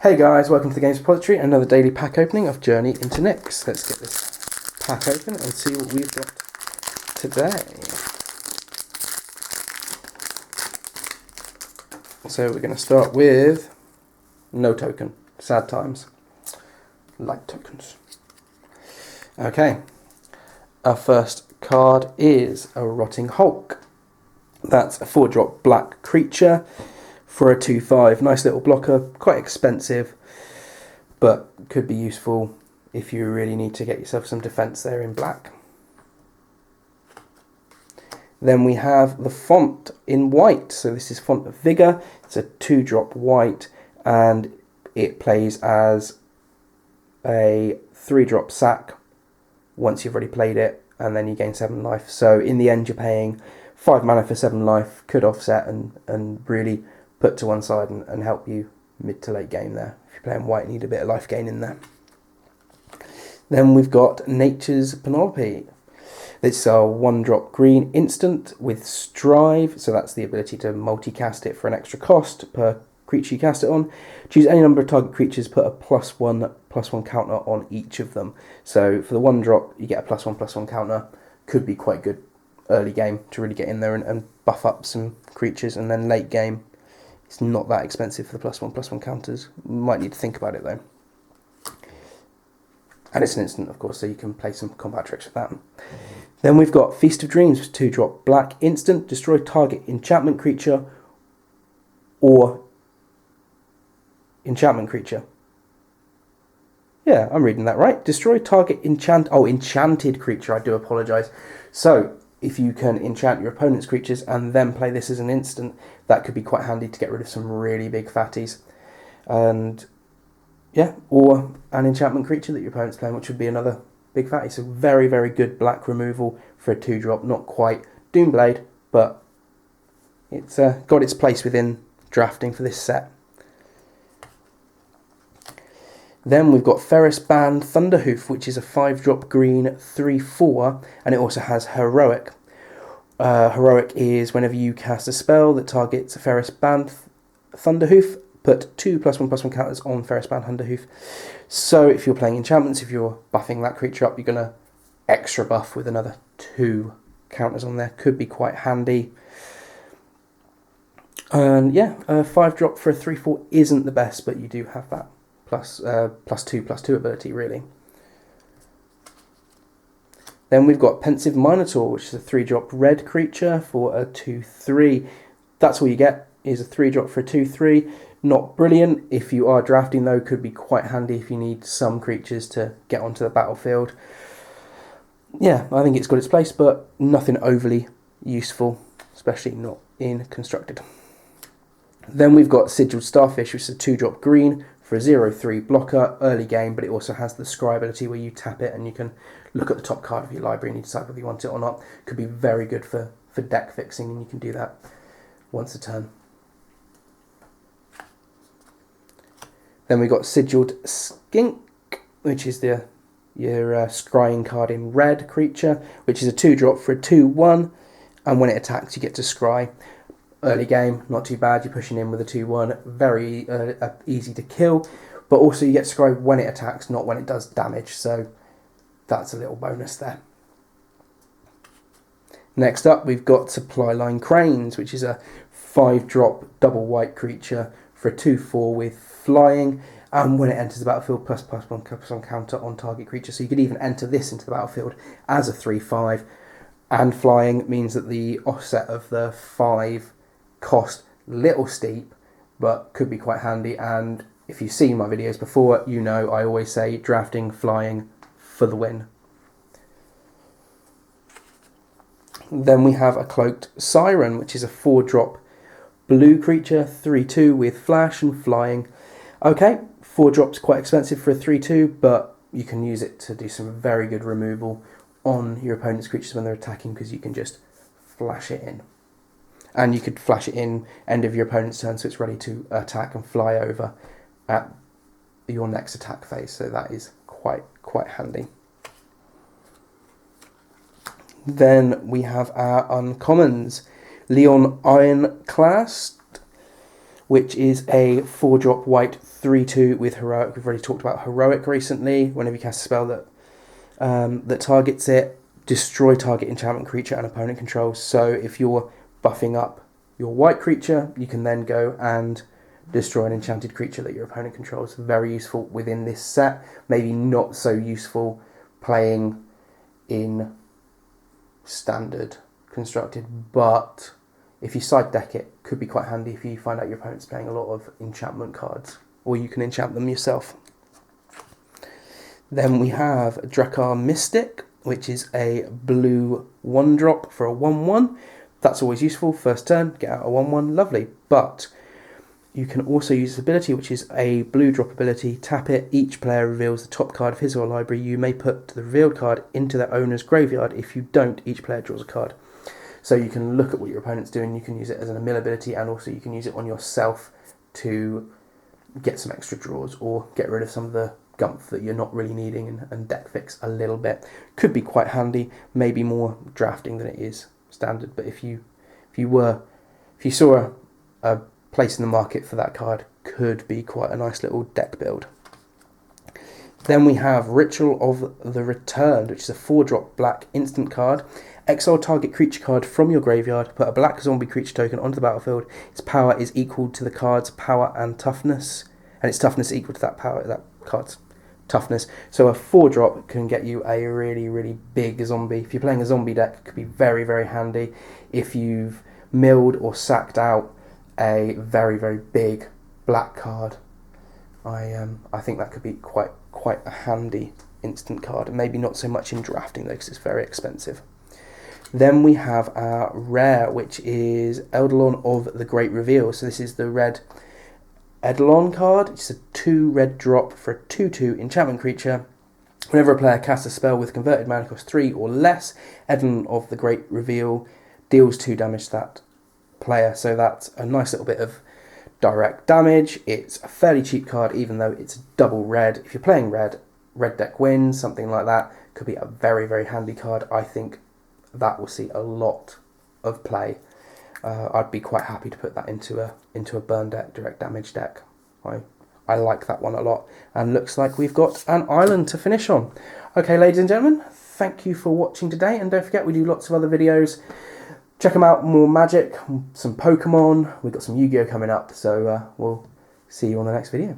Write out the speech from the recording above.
Hey guys, welcome to the Games Repository, another daily pack opening of Journey into Nyx. Let's get this pack open and see what we've got today. So we're going to start with no token, sad times, like tokens. Okay, our first card is a Rotting Hulk. That's a 4-drop black creature for a 2/5. Nice little blocker, quite expensive, but could be useful if you really need to get yourself some defense there in black. Then we have the font in white. So this is Font of Vigor. It's a 2-drop white, and it plays as a 3-drop sack once you've already played it, and then you gain 7 life. So in the end, you're paying 5 mana for 7 life. Could offset and really put to one side and help you mid to late game there. If you're playing white, you need a bit of life gain in there. Then we've got Nature's Penelope. It's a 1-drop green instant with Strive, so that's the ability to multicast it for an extra cost per creature you cast it on. Choose any number of target creatures, put a +1/+1 counter on each of them. So for the 1-drop, you get a +1/+1 counter. Could be quite good early game to really get in there and buff up some creatures, and then late game, it's not that expensive for the +1/+1 counters. Might need to think about it though. And it's an instant, of course, so you can play some combat tricks with that. Then we've got Feast of Dreams, 2-drop black instant. Destroy target enchantment creature or enchantment creature. Yeah, I'm reading that right. Destroy target enchanted creature, I do apologise. So, if you can enchant your opponent's creatures and then play this as an instant, that could be quite handy to get rid of some really big fatties. And yeah, or an enchantment creature that your opponent's playing, which would be another big fatty. So very, very good black removal for a 2-drop. Not quite Doomblade, but it's got its place within drafting for this set. Then we've got Ferris Band Thunderhoof, which is a 5-drop green 3/4, and it also has Heroic. Heroic is whenever you cast a spell that targets a Ferris Band Thunderhoof, put 2 +1/+1 counters on Ferris Band Thunderhoof. So if you're playing enchantments, if you're buffing that creature up, you're going to extra buff with another 2 counters on there. Could be quite handy. And yeah, 5-drop for a 3/4 isn't the best, but you do have that +2/+2 ability, really. Then we've got Pensive Minotaur, which is a 3-drop red creature for a 2/3. That's all you get, is a 3-drop for a 2/3. Not brilliant. If you are drafting though, could be quite handy if you need some creatures to get onto the battlefield. Yeah, I think it's got its place, but nothing overly useful, especially not in Constructed. Then we've got Sigiled Starfish, which is a 2-drop green for a 0/3 blocker, early game, but it also has the Scry ability where you tap it and you can look at the top card of your library and you decide whether you want it or not. Could be very good for deck fixing, and you can do that once a turn. Then we've got Sigiled Skink, which is your scrying card in red creature, which is a 2-drop for a 2/1, and when it attacks you get to scry. Early game, not too bad, you're pushing in with a 2/1, very easy to kill, but also you get to scry when it attacks, not when it does damage, so that's a little bonus there. Next up we've got Supply Line Cranes, which is a 5-drop double white creature for a 2/4 with flying, and when it enters the battlefield, +1/+1 counter on target creature. So you could even enter this into the battlefield as a 3/5, and flying means that the offset of the 5 cost little steep, but could be quite handy. And if you've seen my videos before, you know I always say drafting flying for the win. Then we have a Cloaked Siren, which is a 4-drop blue creature, 3/2 with flash and flying. Okay, 4 drops quite expensive for a 3/2, but you can use it to do some very good removal on your opponent's creatures when they're attacking, because you can just flash it in. And you could flash it in end of your opponent's turn, so it's ready to attack and fly over at your next attack phase. So that is quite handy. Then we have our uncommons. Leon Ironclast, which is a 4-drop white 3/2 with heroic. We've already talked about heroic recently. Whenever you cast a spell that targets it, destroy target enchantment creature and opponent controls. So if you're buffing up your white creature, you can then go and destroy an enchanted creature that your opponent controls. Very useful within this set. Maybe not so useful playing in standard constructed, but if you side deck it, could be quite handy if you find out your opponent's playing a lot of enchantment cards, or you can enchant them yourself. Then we have Drakkar Mystic, which is a blue 1-drop for a 1/1. That's always useful. First turn, get out a 1/1, lovely. But you can also use this ability, which is a blue drop ability. Tap it, each player reveals the top card of his or her library. You may put the revealed card into their owner's graveyard. If you don't, each player draws a card. So you can look at what your opponent's doing, you can use it as an mill ability, and also you can use it on yourself to get some extra draws or get rid of some of the gumph that you're not really needing and deck fix a little bit. Could be quite handy, maybe more drafting than it is standard, but if you saw a place in the market for that card, could be quite a nice little deck build. Then we have Ritual of the Returned, which is a 4-drop black instant card. Exile target creature card from your graveyard, put a black zombie creature token onto the battlefield. Its power is equal to the card's power and toughness, and its toughness is equal to that card's toughness. So a 4-drop can get you a really, really big zombie. If you're playing a zombie deck, it could be very, very handy. If you've milled or sacked out a very, very big black card, I think that could be quite a handy instant card. Maybe not so much in drafting though, because it's very expensive. Then we have our rare, which is Eidolon of the Great Reveal. So this is the red Eidolon card. It's a 2 red drop for a 2/2 enchantment creature. Whenever a player casts a spell with converted mana cost 3 or less, Eidolon of the Great Reveal deals 2 damage to that player. So that's a nice little bit of direct damage. It's a fairly cheap card, even though it's double red. If you're playing red deck wins, something like that, could be a very, very handy card. I think that will see a lot of play. I'd be quite happy to put that into a burn deck, direct damage deck. I like that one a lot. And looks like we've got an island to finish on. Okay, ladies and gentlemen, thank you for watching today, and don't forget we do lots of other videos. Check them out, more Magic, some Pokemon, we've got some Yu-Gi-Oh coming up, so we'll see you on the next video.